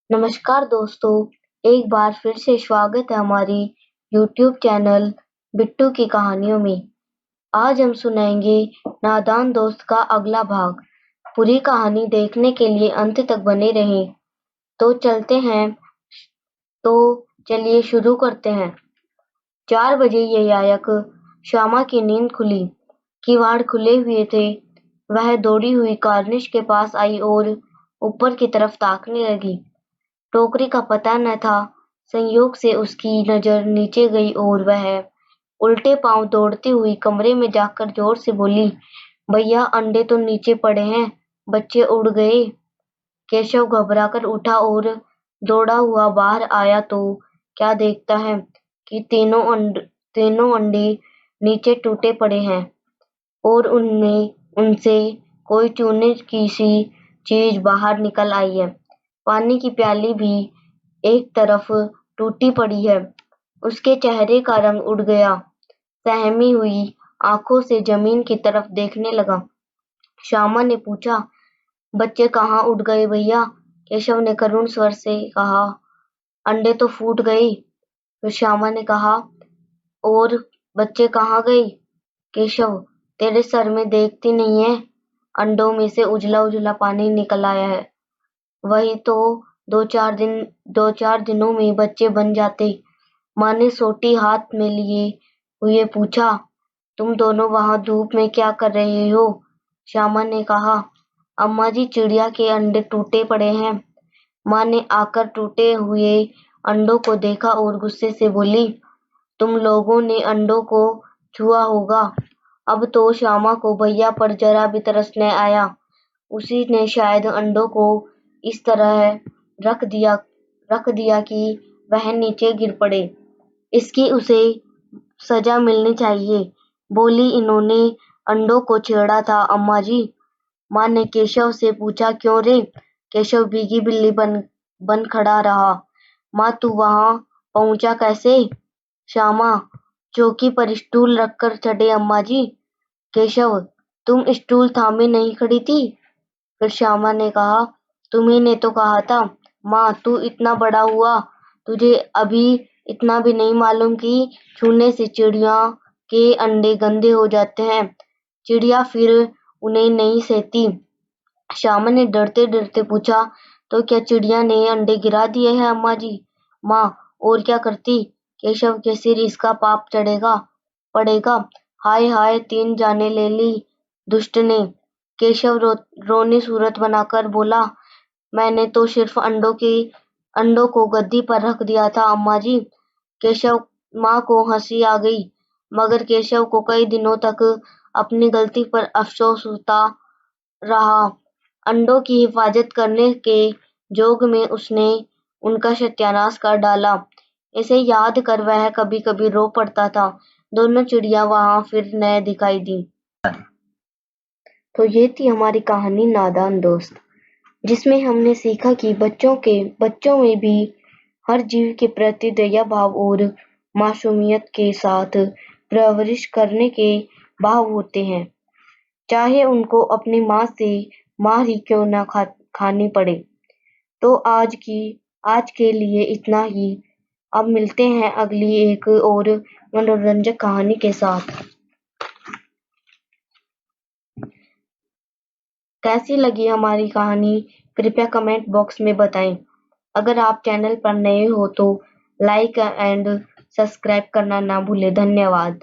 नमस्कार दोस्तों, एक बार फिर से स्वागत है हमारी यूट्यूब चैनल बिट्टू की कहानियों में। आज हम सुनाएंगे नादान दोस्त का अगला भाग। पूरी कहानी देखने के लिए अंत तक बने रहें। तो चलिए शुरू करते हैं। 4 बजे ययायक श्यामा की नींद खुली। किवाड़ खुले हुए थे। वह दौड़ी हुई कार्निश के पास आई और ऊपर की तरफ ताकने लगी। टोकरी का पता न था। संयोग से उसकी नजर नीचे गई और वह उल्टे पांव दौड़ती हुई कमरे में जाकर जोर से बोली, भैया अंडे तो नीचे पड़े हैं, बच्चे उड़ गए। केशव घबराकर उठा और दौड़ा हुआ बाहर आया तो क्या देखता है कि तीनों अंडे नीचे टूटे पड़े हैं और उनसे कोई चूने की सी चीज बाहर निकल आई है। पानी की प्याली भी एक तरफ टूटी पड़ी है। उसके चेहरे का रंग उड़ गया। सहमी हुई आंखों से जमीन की तरफ देखने लगा। श्यामा ने पूछा, बच्चे कहाँ उड़ गए भैया? केशव ने करुण स्वर से कहा, अंडे तो फूट गए। फिर श्यामा ने कहा, और बच्चे कहाँ गए? केशव, तेरे सर में देखती नहीं है? अंडों में से उजला उजला पानी निकल आया है। वही तो 2-4 दिनों में बच्चे बन जाते। माँ ने सोटी हाथ में लिए हुए पूछा, तुम दोनों वहां धूप में क्या कर रहे हो? श्यामा ने कहा, अम्मा जी चिड़िया के अंडे टूटे पड़े हैं। माँ ने आकर टूटे हुए अंडों को देखा और गुस्से से बोली, तुम लोगों ने अंडों को छुआ होगा। अब तो श्यामा को भैया पर जरा भी तरस न आया। उसी ने शायद अंडों को इस तरह रख दिया कि वह नीचे गिर पड़े। इसकी उसे सजा मिलनी चाहिए। बोली, इन्होंने अंडों को छेड़ा था अम्मा जी। माँ ने केशव से पूछा, क्यों रे? केशव भीगी बिल्ली बन खड़ा रहा। माँ तू वहां पहुंचा कैसे? श्यामा, चौकी पर स्टूल रखकर चढ़े अम्मा जी। केशव, तुम स्टूल थामे नहीं खड़ी थी? फिर श्यामा ने कहा, तुम्ही ने तो कहा था। माँ तू इतना बड़ा हुआ, तुझे अभी इतना भी नहीं मालूम कि छूने से चिड़िया के अंडे गंदे हो जाते हैं। चिड़िया फिर उन्हें नहीं सहती। श्यामा ने डरते डरते पूछा, तो क्या चिड़िया ने अंडे गिरा दिए हैं अम्मा जी? माँ, और क्या करती? केशव के सिर इसका पाप पड़ेगा। हाय हाय, 3 जाने ले ली दुष्ट ने। केशव रोनी सूरत बनाकर बोला, मैंने तो सिर्फ अंडों को गद्दी पर रख दिया था अम्मा जी। केशव माँ को हंसी आ गई, मगर केशव को कई दिनों तक अपनी गलती पर अफसोस होता रहा। अंडों की हिफाजत करने के जोग में उसने उनका सत्यानाश कर डाला। इसे याद कर वह कभी कभी रो पड़ता था। दोनों चिड़िया वहां फिर न दिखाई दी। तो ये थी हमारी कहानी नादान दोस्त, जिसमें हमने सीखा कि बच्चों में भी हर जीव के प्रति दया भाव और मासूमियत के साथ परवरिश करने के भाव होते हैं, चाहे उनको अपनी माँ से मार ही क्यों ना खानी पड़े। तो आज के लिए इतना ही। अब मिलते हैं अगली एक और मनोरंजक कहानी के साथ। कैसी लगी हमारी कहानी कृपया कमेंट बॉक्स में बताएं। अगर आप चैनल पर नए हो तो लाइक एंड सब्सक्राइब करना ना भूलें। धन्यवाद।